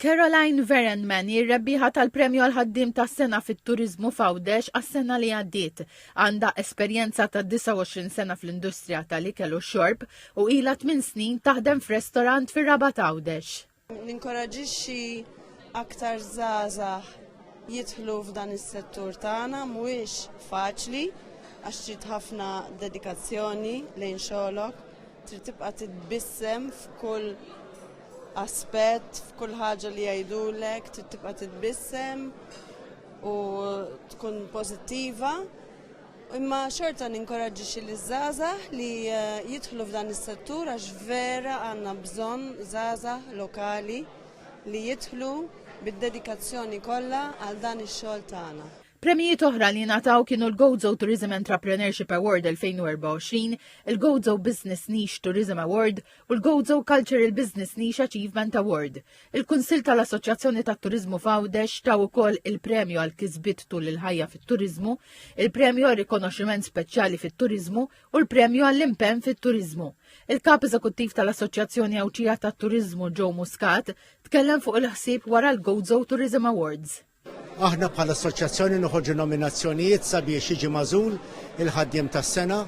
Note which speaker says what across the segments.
Speaker 1: Caroline Verenman, ir-rebbieħa tal-premju għal-ħaddim tas-sena fit-turizmu f'Għawdex għas-sena li għaddiet. Għandha esperjenza ta' 29 sena fl-industrija tal-ikel u xorb u ilha 8 snin taħdem f'restorant fir-Rabat Għawdex.
Speaker 2: Ninkoraġixxi aktar żgħażagħ jidħlu f'dan is-settur tagħna mhuwiex faċli għax trid ħafna dedikazzjoni lejn xogħolok, trid tibqa' titbissem f'kull aspett, f'kull ħaġa li jgħidulek, trid tibqa' titbissem u tkun pożittiva. Imma xorta ninkoraġġixxi liż-żgħażagħ li jidħlu f'dan is-settur għax vera għandna bżonn żgħażagħ lokali li jidħlu bid-dedikazzjoni kollha għal dan ix-xogħol tagħna.
Speaker 1: Premijiet oħra li nataw kienu l-Gozo Tourism Entrepreneurship Award 2024, il-Gozo Business Niche Tourism Award u l-Gozo Cultural Business Niche Achievement Award. Il-Kunsill tal-Assoċjazzjoni tat-Turizmu f'Għawdex taw ukoll il-premju għal kisbiet tul il-ħajja fit-turizmu, il-premju għal rikonoxximent speċjali fit-turizmu u l-premju għall-impenn fit-turizmu. Il-Kap Eżekuttiv tal-Assoċjazzjoni Awċija tat-Turizmu Joe Muscat tkellem fuq il-ħsieb wara l-Gozo Tourism Awards.
Speaker 3: Aħna bħala assoċjazzjoni noħorġu nominazzjonijiet sabiex jiġi magħżul il-ħaddiem tas-sena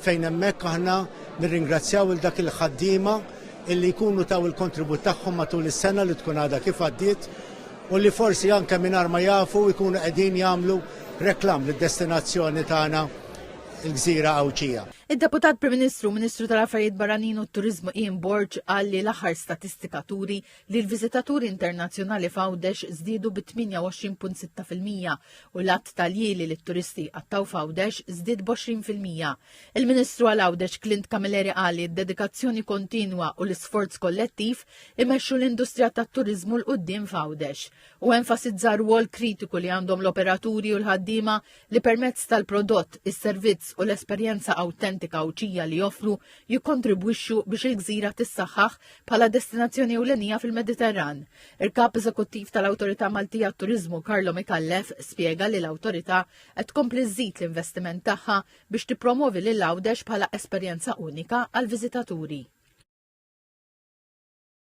Speaker 3: fejn hemmhekk aħna nirringrazzjaw il dak il-ħaddiema illi jkunu taw il-kontribut tagħhom matul is-sena li tkun għadha kif għaddiet u li forsi anke mingħajr ma jafu jkunu qegħdin jagħmlu reklam lid-destinazzjoni tagħna il-Gżira Awċija.
Speaker 1: Id-Deputat Prim Ministru, Ministru tal-Affarijiet Barranin u t-Turizmu Ian Borg qal li l-aħħar statistika turi li l-viżitaturi internazzjonali f'Għawdex żdiedu bi 28.6% u l-att tal-jieli li t-turisti għattaw f'Għawdex żdied b'20%. Il-Ministru għal Għawdex Clint Camilleri qal li d-dedikazzjoni kontinwa u l-isforz kollettiv imexxu l-industrija tat-turizmu l-qudiem f'Għawdex u enfasizza rwol kritiku li għandhom l-operaturi u l-ħaddiema li permezz tal-prodott, is-servizz u l-esperjenza awtentika Awċija li joffru jikkontribwixxu biex il-Gżira tissaħħaħ bħala destinazzjoni ewlenija fil-Mediterran. Il-Kap Eżekuttiv tal-Awtorità Maltija t-Turiżmu Karlo Mikallef spjega li l-awtorità qed tkompli żżid l-investiment tagħha biex tippromovi lil Għawdex bħala esperjenza unika għall-viżitaturi.